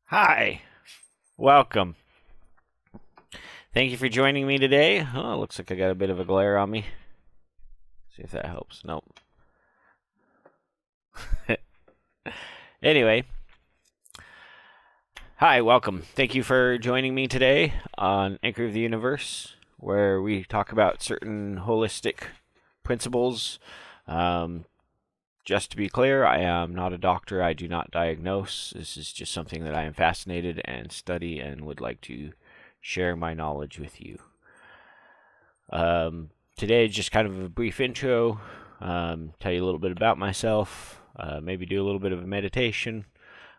Hi, welcome. Thank you for joining me today. Oh, looks like I got a bit of a glare on me. See if that helps. Nope. Anyway, hi, welcome. Thank you for joining me today on Anchor of the Universe, where we talk about certain holistic principles. Um, just to be clear, I am not a doctor. I do not diagnose. This is just something that I am fascinated and study and would like to share my knowledge with you. Today, just kind of a brief intro, tell you a little bit about myself, maybe do a little bit of a meditation.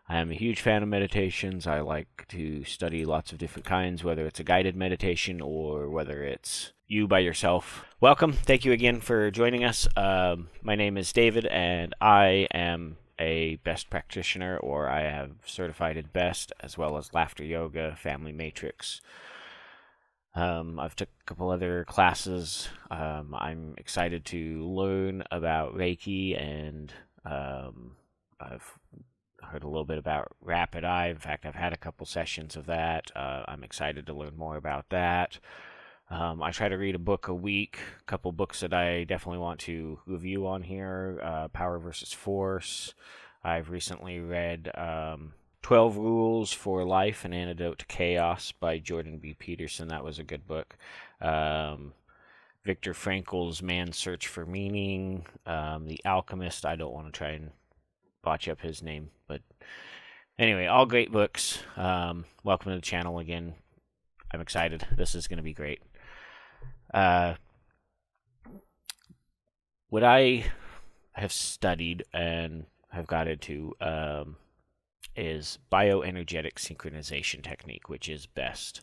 I am a huge fan of meditations. I like to study lots of different kinds, whether it's a guided meditation or whether it's you by yourself. Welcome. Thank you again for joining us. My name is David, and I am a B.E.S.T practitioner, or I have certified in B.E.S.T, as well as laughter yoga, family matrix. I've took a couple other classes. I'm excited to learn about Reiki, and I've heard a little bit about Rapid Eye. In fact, I've had a couple sessions of that. I'm excited to learn more about that. I try to read a book a week. A couple books that I definitely want to review on here. Power versus Force. I've recently read 12 Rules for Life, An Antidote to Chaos by Jordan B. Peterson. That was a good book. Viktor Frankl's Man's Search for Meaning. The Alchemist. I don't want to try and botch up his name, but anyway, all great books. Welcome to the channel again. I'm excited. This is going to be great. What I have studied and have got into is bioenergetic synchronization technique, which is B.E.S.T.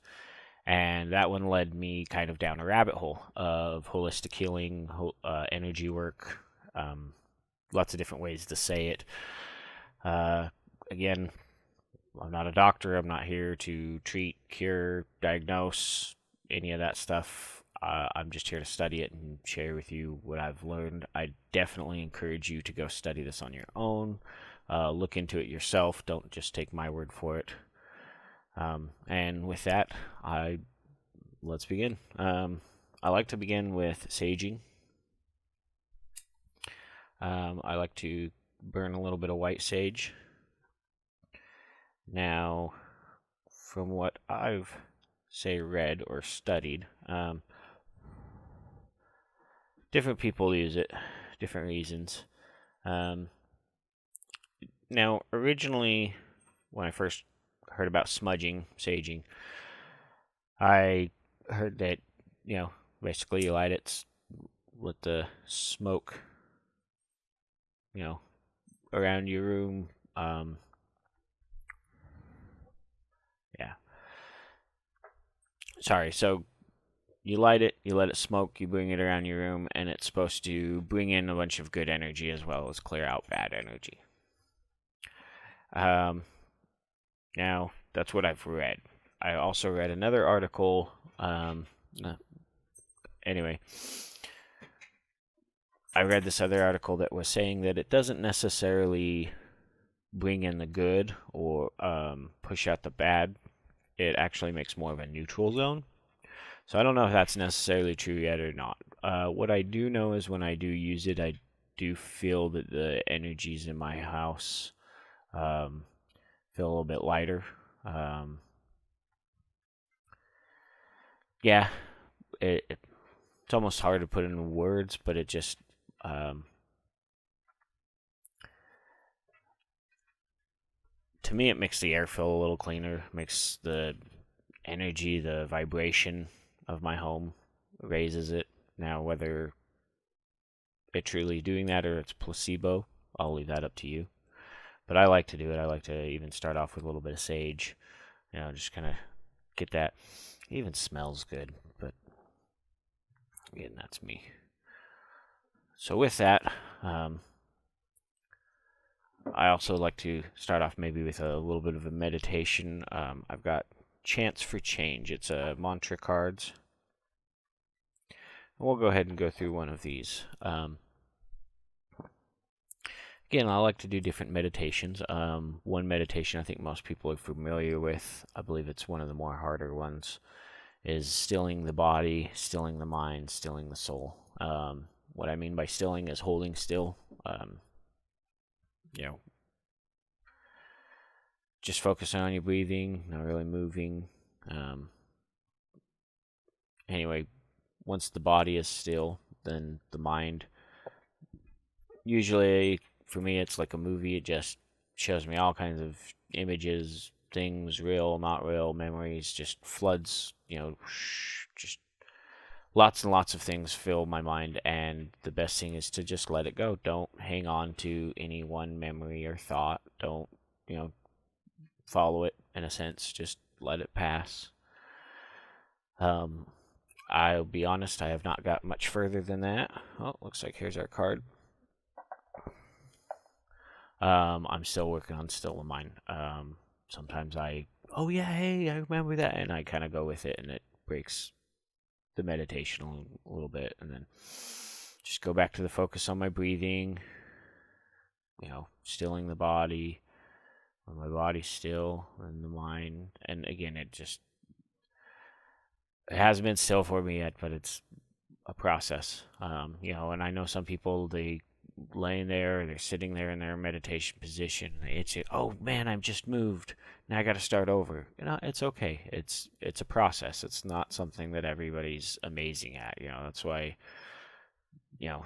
And that one led me kind of down a rabbit hole of holistic healing, energy work, lots of different ways to say it. Again, I'm not a doctor. I'm not here to treat, cure, diagnose, any of that stuff. I'm just here to study it and share with you what I've learned. I definitely encourage you to go study this on your own. Look into it yourself. Don't just take my word for it. And with that, let's begin. I like to begin with saging. I like to burn a little bit of white sage. Now, from what I've, read or studied, different people use it, different reasons. Now, originally, when I first heard about smudging, saging, I heard that, basically you light it, let the smoke, around your room. Yeah. Sorry, so you light it, you let it smoke, you bring it around your room, and it's supposed to bring in a bunch of good energy as well as clear out bad energy. Now, that's what I've read. I also read another article. Anyway, I read this other article that was saying that it doesn't necessarily bring in the good or push out the bad. It actually makes more of a neutral zone. So I don't know if that's necessarily true yet or not. What I do know is when I do use it, I do feel that the energies in my house feel a little bit lighter. Yeah, it's almost hard to put in words, but it just to me, it makes the air feel a little cleaner, makes the energy, the vibration of my home, raises it. Now, whether it truly doing that or it's placebo, I'll leave that up to you. But I like to do it. I like to even start off with a little bit of sage, just kind of get that. It even smells good, but again, that's me. So with that, I also like to start off maybe with a little bit of a meditation. I've got Chance for Change. It's a mantra cards. We'll go ahead and go through one of these. again, I like to do different meditations. One meditation I think most people are familiar with, I believe it's one of the more harder ones, is stilling the body, stilling the mind, stilling the soul. What I mean by stilling is holding still. You know, just focusing on your breathing, not really moving. Anyway, once the body is still, then the mind, usually for me it's like a movie. It just shows me all kinds of images, things, real, not real, memories, just floods, just lots and lots of things fill my mind, and the best thing is to just let it go. Don't hang on to any one memory or thought. Don't, follow it in a sense. Just let it pass. I'll be honest, I have not got much further than that. Oh, looks like here's our card. I'm still working on still the mind. Sometimes oh yeah, hey, I remember that, and I kind of go with it, and it breaks the meditation a little bit, and then just go back to the focus on my breathing, stilling the body, when my body's still, and the mind, and again, it hasn't been still for me yet, but it's a process. And I know some people, they laying there, they're sitting there in their meditation position, and they say, oh man, I'm just moved, now I got to start over. It's okay. It's a process. It's not something that everybody's amazing at. That's why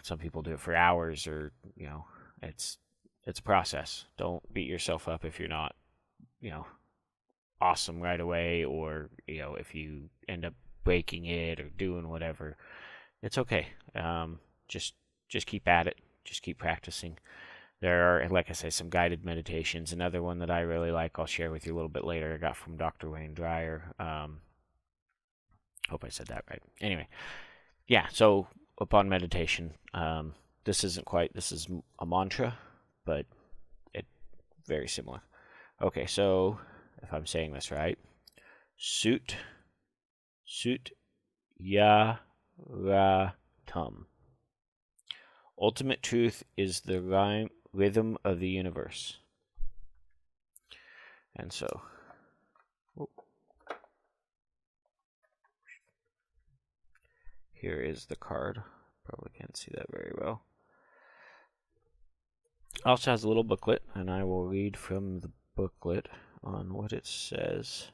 some people do it for hours, or it's a process. Don't beat yourself up if you're not awesome right away, or if you end up breaking it or doing whatever. It's okay. Just keep at it. Just keep practicing. There are, like I say, some guided meditations. Another one that I really like, I'll share with you a little bit later, I got from Dr. Wayne Dyer. Hope I said that right. Anyway, yeah, so upon meditation, this is a mantra, but it's very similar. Okay, so if I'm saying this right, Sut Ya Ra Tum. Ultimate truth is the rhythm of the universe. And so, here is the card. Probably can't see that very well. Also has a little booklet, and I will read from the booklet on what it says.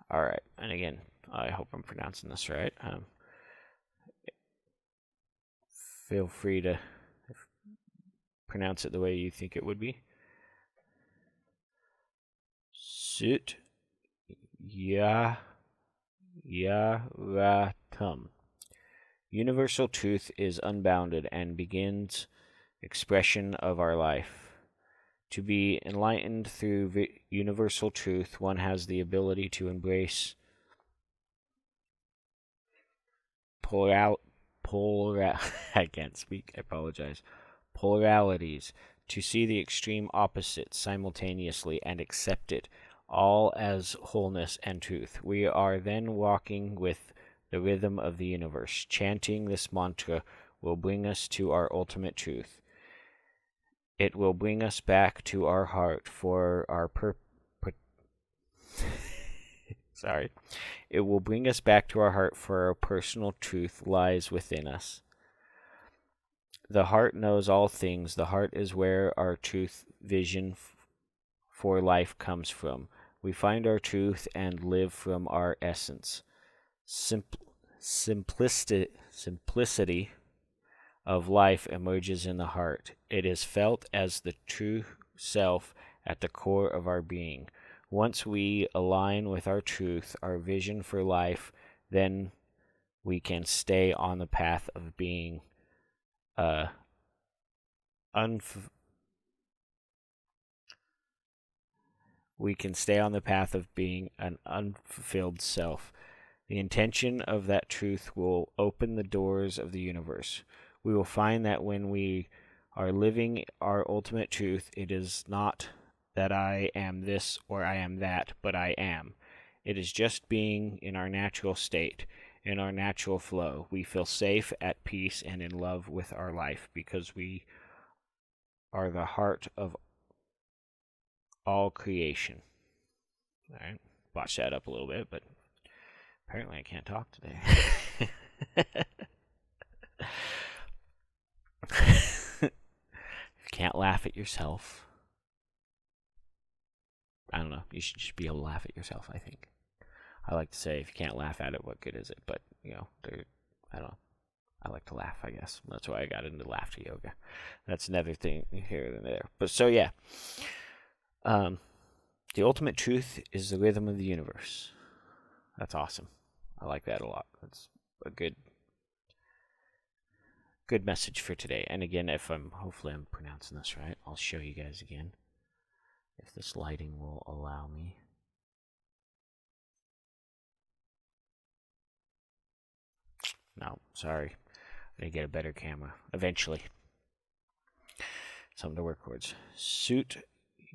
All right, and again, I hope I'm pronouncing this right. Feel free to pronounce it the way you think it would be. Sut Ya Ra Tum. Universal truth is unbounded and begins expression of our life. To be enlightened through universal truth, one has the ability to embrace I can't speak, I apologize. Polarities, to see the extreme opposites simultaneously and accept it all as wholeness and truth. We are then walking with the rhythm of the universe. Chanting this mantra will bring us to our ultimate truth. It will bring us back to our heart for our Sorry. It will bring us back to our heart, for our personal truth lies within us. The heart knows all things. The heart is where our truth vision for life comes from. We find our truth and live from our essence. Simplicity of life emerges in the heart. It is felt as the true self at the core of our being. Once we align with our truth, our vision for life, then we can stay on the path of being an unfulfilled self. The intention of that truth will open the doors of the universe. We will find that when we are living our ultimate truth, it is not that I am this or I am that, but I am. It is just being in our natural state. in our natural flow. We feel safe, at peace, and in love with our life because we are the heart of all creation. All right, watch that up a little bit, but apparently I can't talk today. If you can't laugh at yourself, I don't know, you should just be able to laugh at yourself, I think. I like to say, if you can't laugh at it, what good is it? But, I don't know. I like to laugh, I guess. That's why I got into laughter yoga. That's another thing here and there. But so, yeah. The ultimate truth is the rhythm of the universe. That's awesome. I like that a lot. That's a good message for today. And again, hopefully I'm pronouncing this right, I'll show you guys again, if this lighting will allow me. No, sorry. I'm going to get a better camera eventually. Something to work towards. Sut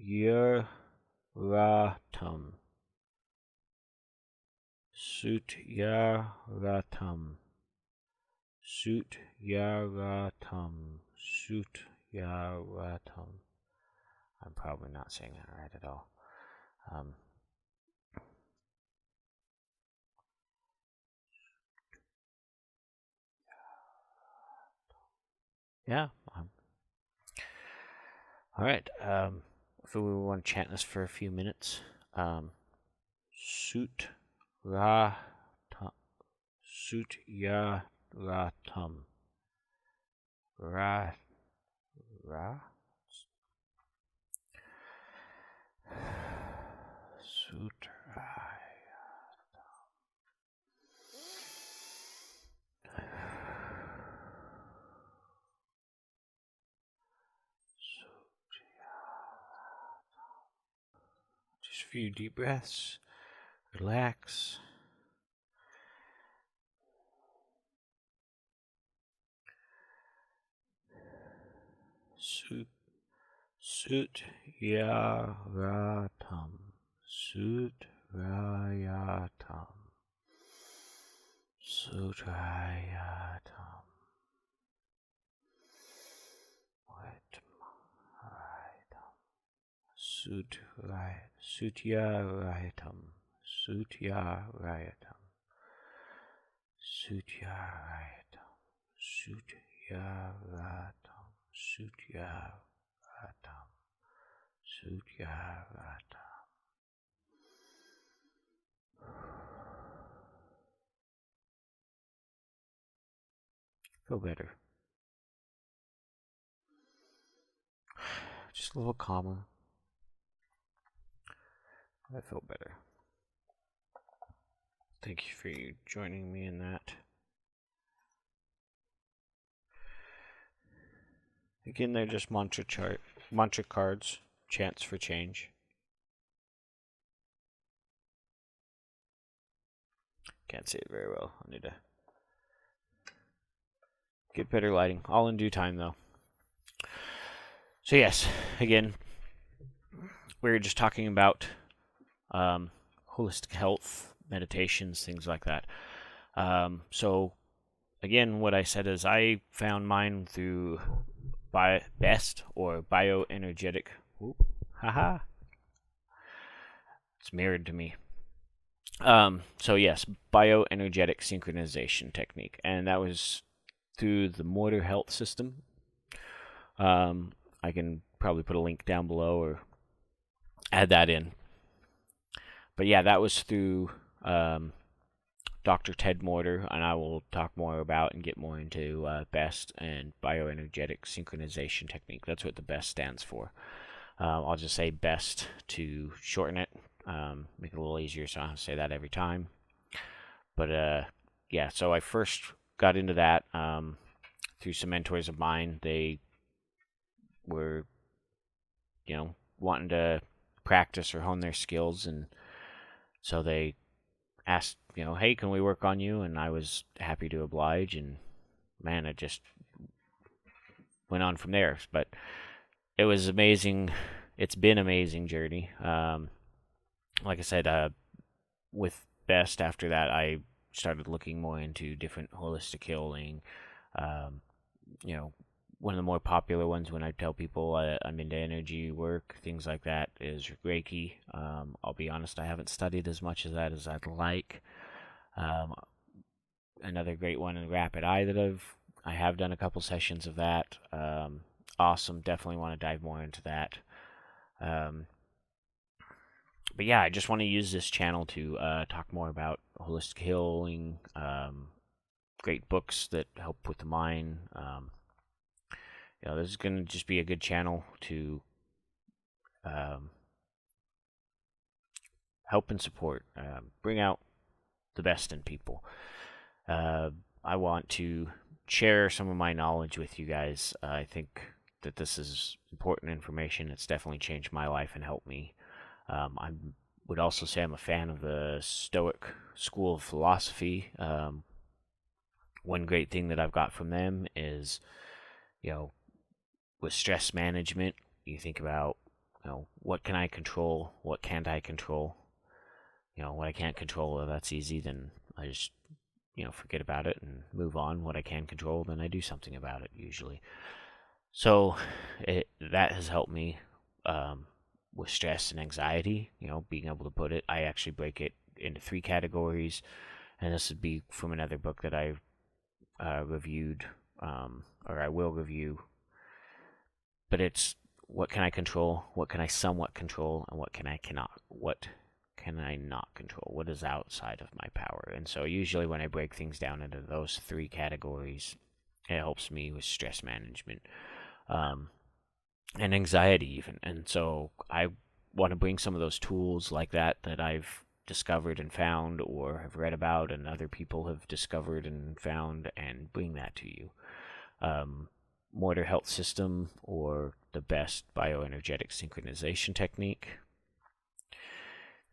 Yaratum. Sut Yaratum. Sut Yaratum. Sut Yaratum. I'm probably not saying that right at all. Yeah. All right. If we want to chant this for a few minutes, Sut Ra Sut Ya Ratum. Ra Sut Just a few deep breaths. Relax. Sut Yaratum. Sut Rayatum. Sut Rayatum. Sutyarayatam. Sutyarayatam. Sutyarayatam. Sutyarayatam. Sutyarayatam. Sutyarayatam. Feel better. Just a little calmer. I feel better. Thank you for joining me in that. Again, they're just mantra cards, chants for change. Can't see it very well. I need to get better lighting. All in due time, though. So yes, again, we're just talking about holistic health, meditations, things like that. So again, what I said is I found mine through B.E.S.T or bioenergetic. Haha. It's mirrored to me. So yes, bioenergetic synchronization technique, and that was through the Mortar Health System. I can probably put a link down below or add that in. But yeah, that was through Dr. Ted Mortar, and I will talk more about and get more into B.E.S.T and bioenergetic synchronization technique. That's what the B.E.S.T stands for. I'll just say B.E.S.T to shorten it, make it a little easier so I don't have to say that every time. But yeah, so I first got into that through some mentors of mine. They were, wanting to practice or hone their skills, and so they asked, hey, can we work on you? And I was happy to oblige, and man, it just went on from there. But it was amazing. It's been an amazing journey. Like I said, with B.E.S.T after that, I started looking more into different holistic healing. Um, you know, one of the more popular ones when I tell people I'm into energy work, things like that, is Reiki. I'll be honest, I haven't studied as much of that as I'd like. Um, Another great one in Rapid Eye that I have done a couple sessions of that. Awesome, definitely want to dive more into that. But yeah, I just want to use this channel to talk more about holistic healing, great books that help with the mind. This is going to just be a good channel to help and support, bring out the best in people. I want to share some of my knowledge with you guys. I think that this is important information. It's definitely changed my life and helped me. I would also say I'm a fan of the Stoic school of philosophy. One great thing that I've got from them is, with stress management, you think about, what can I control? What can't I control? What I can't control, well, that's easy. Then I just, forget about it and move on. What I can control, then I do something about it usually. So that has helped me with stress and anxiety, being able to put it. I actually break it into 3 categories, and this would be from another book that I reviewed, or I will review. But it's, what can I control? What can I somewhat control? And what can I not control? What is outside of my power? And so usually when I break things down into those 3 categories, it helps me with stress management. And anxiety even. And so I want to bring some of those tools like that I've discovered and found, or have read about and other people have discovered and found, and bring that to you. Motor Health System, or the B.E.S.T bioenergetic synchronization technique.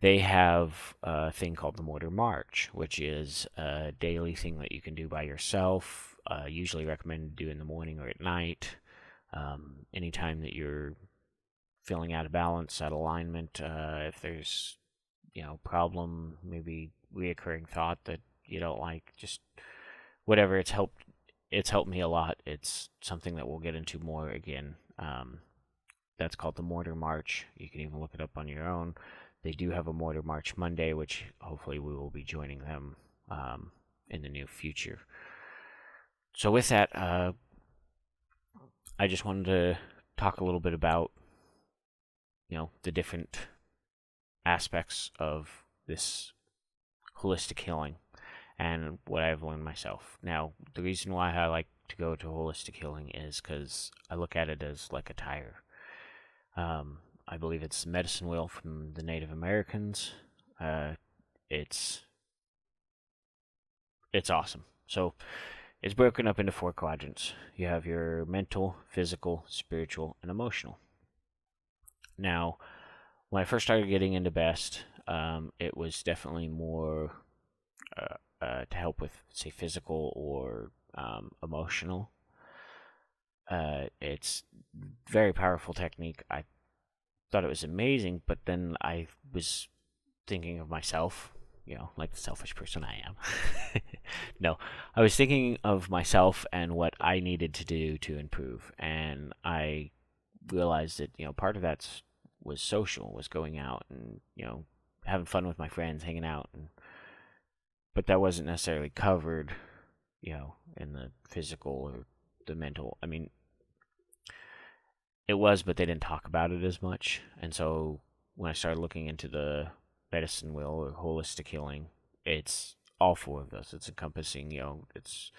They have a thing called the Motor March, which is a daily thing that you can do by yourself. Usually recommended to do in the morning or at night. Anytime that you're feeling out of balance, out of alignment, if there's, problem, maybe reoccurring thought that you don't like, just whatever, it's helped me a lot. It's something that we'll get into more again. That's called the Motor March. You can even look it up on your own. They do have a Motor March Monday, which hopefully we will be joining them in the near future. So with that, I just wanted to talk a little bit about, the different aspects of this holistic healing and what I've learned myself. Now, the reason why I like to go to holistic healing is because I look at it as like a tire. I believe it's the medicine wheel from the Native Americans. It's awesome. So it's broken up into 4 quadrants. You have your mental, physical, spiritual, and emotional. Now, when I first started getting into B.E.S.T, it was definitely more to help with, say, physical or emotional. It's very powerful technique. I thought it was amazing, but then I was thinking of myself, like the selfish person I am. No, I was thinking of myself and what I needed to do to improve, and I realized that, part of that was social, was going out and, having fun with my friends, hanging out, but that wasn't necessarily covered, in the physical or the mental. I mean, it was, but they didn't talk about it as much. And so when I started looking into the medicine wheel or holistic healing, it's all 4 of those. It's encompassing, it's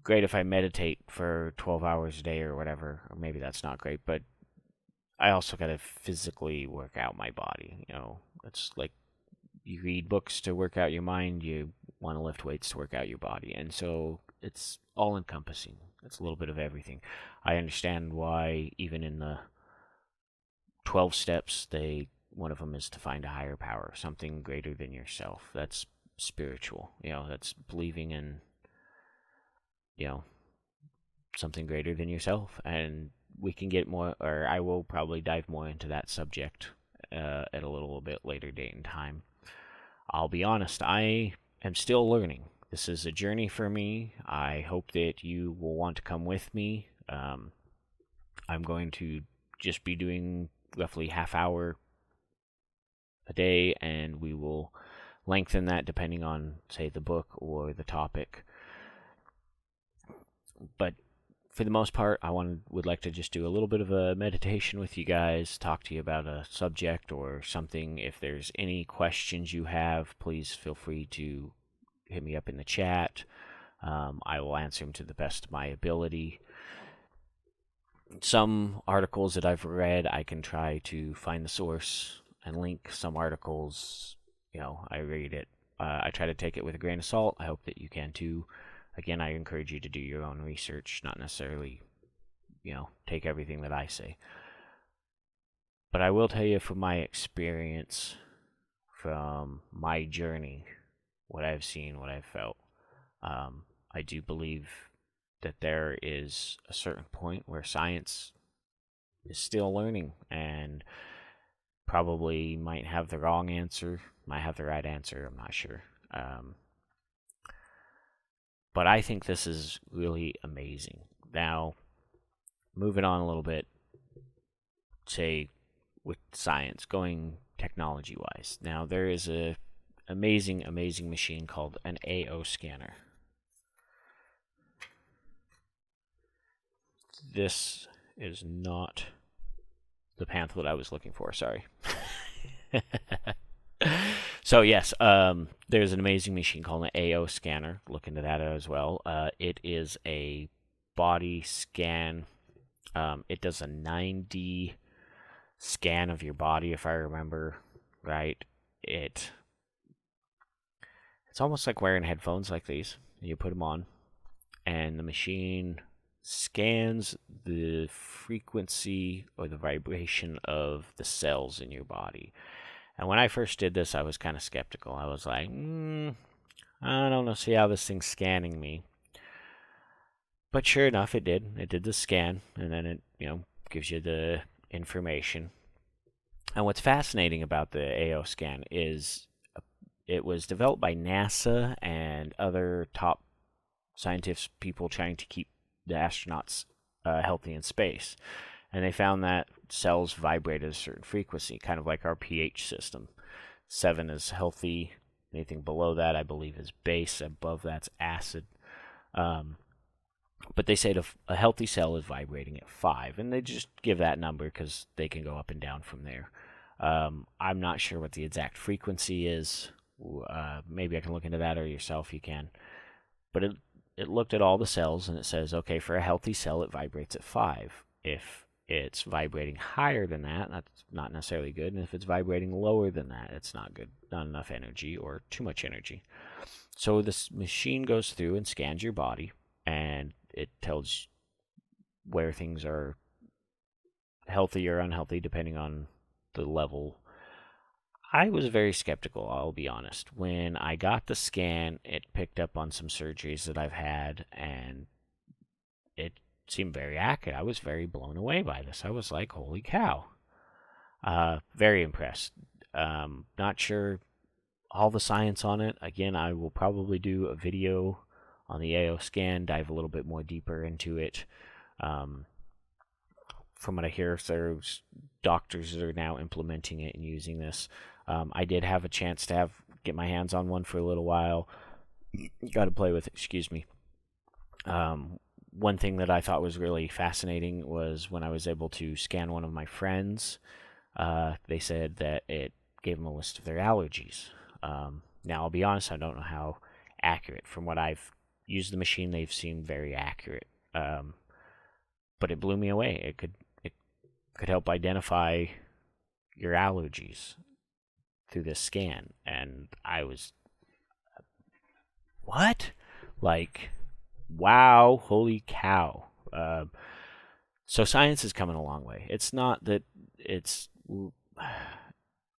great if I meditate for 12 hours a day or whatever, or maybe that's not great, but I also got to physically work out my body. It's like you read books to work out your mind, you want to lift weights to work out your body. And so it's all encompassing. It's a little bit of everything. I understand why even in the 12 steps, one of them is to find a higher power, something greater than yourself. That's spiritual. That's believing in, something greater than yourself. And we can get more, or I will probably dive more into that subject at a little bit later date and time. I'll be honest, I am still learning. This is a journey for me. I hope that you will want to come with me. I'm going to just be doing roughly half hour a day, and we will lengthen that depending on, say, the book or the topic. But for the most part, would like to just do a little bit of a meditation with you guys, talk to you about a subject or something. If there's any questions you have, please feel free to hit me up in the chat. I will answer them to the best of my ability. Some articles that I've read, I can try to find the source and link. Some articles, I read it. I try to take it with a grain of salt. I hope that you can too. Again, I encourage you to do your own research, not necessarily, take everything that I say. But I will tell you from my experience, from my journey, what I've seen, what I've felt. I do believe that there is a certain point where science is still learning and probably might have the wrong answer, might have the right answer, I'm not sure. But I think this is really amazing. Now, moving on a little bit, say, with science, going technology-wise. Now, there is a amazing machine called an AO scanner. This is not the pamphlet I was looking for, sorry. So yes, there's an amazing machine called an AO scanner. Look into that as well. It is a body scan. It does a 9D scan of your body, if I remember right. It's almost like wearing headphones like these. You put them on, and the machine scans the frequency or the vibration of the cells in your body. And when I first did this, I was kind of skeptical. I was like, I don't know, see how this thing's scanning me. But sure enough, it did. It did the scan, and then it, gives you the information. And what's fascinating about the AO scan is it was developed by NASA and other top scientists, people trying to keep the astronauts healthy in space. And they found that cells vibrate at a certain frequency, kind of like our pH system. 7 is healthy. Anything below that, I believe, is base. Above that's acid. But they say a healthy cell is vibrating at 5. And they just give that number because they can go up and down from there. I'm not sure what the exact frequency is. Maybe I can look into that, or yourself you can. But it looked at all the cells, and it says, okay, for a healthy cell, it vibrates at 5. If it's vibrating higher than that, that's not necessarily good. And if it's vibrating lower than that, it's not good. Not enough energy or too much energy. So this machine goes through and scans your body, and it tells where things are healthy or unhealthy depending on the level. I was very skeptical, I'll be honest. When I got the scan, it picked up on some surgeries that I've had, and it seemed very accurate. I was very blown away by this. I was like, holy cow. Very impressed. Not sure all the science on it. Again, I will probably do a video on the AO scan, dive a little bit more deeper into it. From what I hear, there's doctors that are now implementing it and using this. I did have a chance to get my hands on one for a little while. Got to play with it, excuse me. One thing that I thought was really fascinating was when I was able to scan one of my friends. They said that it gave them a list of their allergies. Now, I'll be honest, I don't know how accurate. From what I've used the machine, they've seemed very accurate. But it blew me away. It could help identify your allergies through this scan. And I was, what? Like, wow, holy cow. So science is coming a long way. It's not that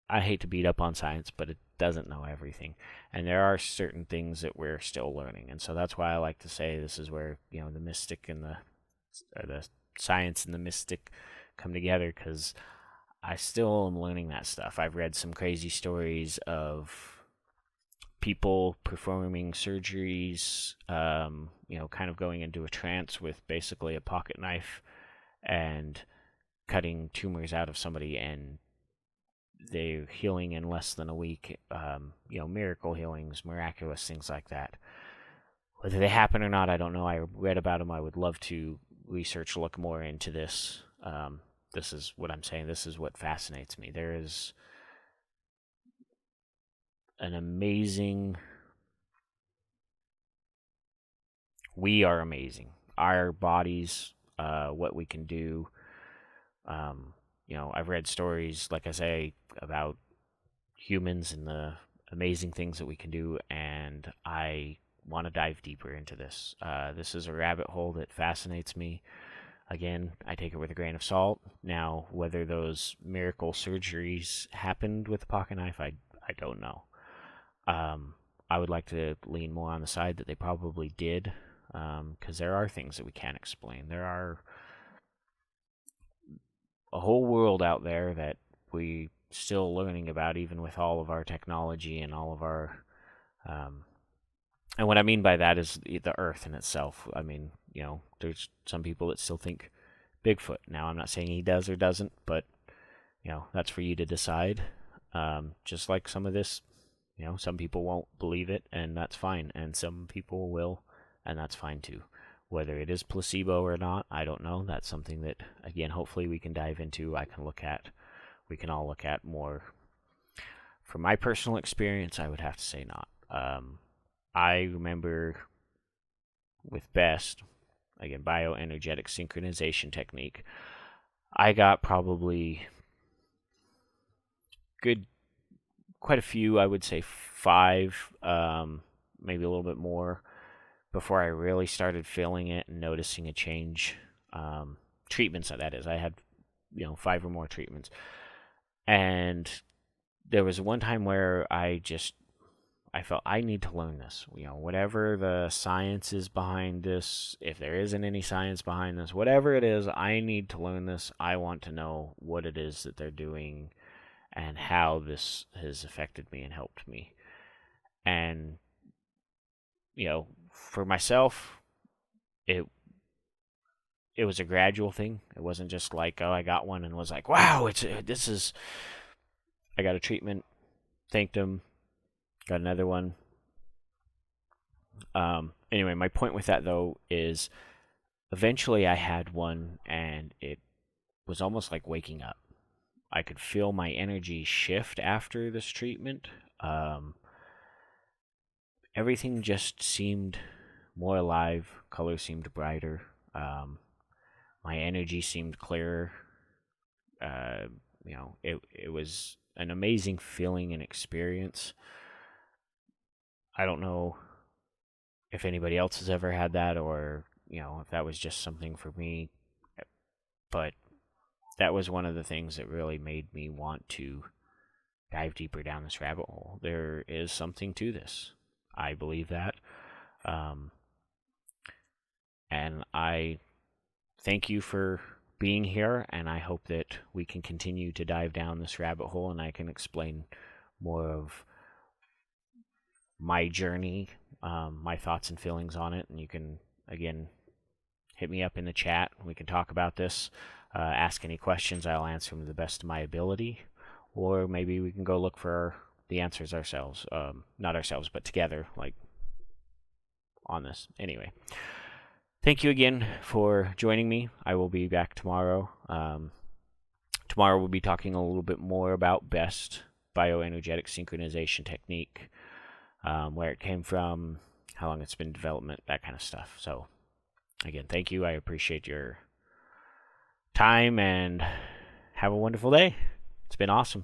I hate to beat up on science, but it doesn't know everything. And there are certain things that we're still learning. And so that's why I like to say this is where, the mystic and the science and the mystic come together, because I still am learning that stuff. I've read some crazy stories of people performing surgeries, kind of going into a trance with basically a pocket knife and cutting tumors out of somebody, and they're healing in less than a week. Miracle healings, miraculous things like that. Whether they happen or not, I don't know. I read about them. I would love to research, look more into this. This is what I'm saying. This is what fascinates me. There is an amazing... We are amazing. Our bodies, what we can do. I've read stories, like I say, about humans and the amazing things that we can do, and I want to dive deeper into this. This is a rabbit hole that fascinates me. Again, I take it with a grain of salt. Now, whether those miracle surgeries happened with the pocket knife, I don't know. I would like to lean more on the side that they probably did, because there are things that we can't explain. There are a whole world out there that we still learning about, even with all of our technology and all of our... and what I mean by that is the Earth in itself. I mean, there's some people that still think Bigfoot. Now, I'm not saying he does or doesn't, but, that's for you to decide. Just like some of this, some people won't believe it, and that's fine. And some people will, and that's fine too. Whether it is placebo or not, I don't know. That's something that, again, hopefully we can dive into. We can all look at more. From my personal experience, I would have to say not. I remember with B.E.S.T, again, bioenergetic synchronization technique, I got probably quite a few, I would say 5, maybe a little bit more, before I really started feeling it and noticing a change. Treatments, that is. I had, 5 or more treatments. And there was one time where I felt I need to learn this. Whatever the science is behind this, if there isn't any science behind this, whatever it is, I need to learn this. I want to know what it is that they're doing and how this has affected me and helped me. And, for myself, it was a gradual thing. It wasn't just like, oh, I got one and was like, wow, I got a treatment, thanked him, got another one. Anyway, my point with that, though, is eventually I had one, and it was almost like waking up. I could feel my energy shift after this treatment. Everything just seemed more alive. Color seemed brighter. My energy seemed clearer. It was an amazing feeling and experience. I don't know if anybody else has ever had that, or, if that was just something for me. But that was one of the things that really made me want to dive deeper down this rabbit hole. There is something to this. I believe that. And I thank you for being here, and I hope that we can continue to dive down this rabbit hole, and I can explain more of my journey, my thoughts and feelings on it. And you can, again, hit me up in the chat. We can talk about this. Ask any questions. I'll answer them to the best of my ability. Or maybe we can go look for the answers ourselves. Not ourselves, but together, like on this. Anyway, thank you again for joining me. I will be back tomorrow. Tomorrow we'll be talking a little bit more about B.E.S.T, bioenergetic synchronization technique, where it came from, how long it's been in development, that kind of stuff. So, again, thank you. I appreciate your time, and have a wonderful day. It's been awesome.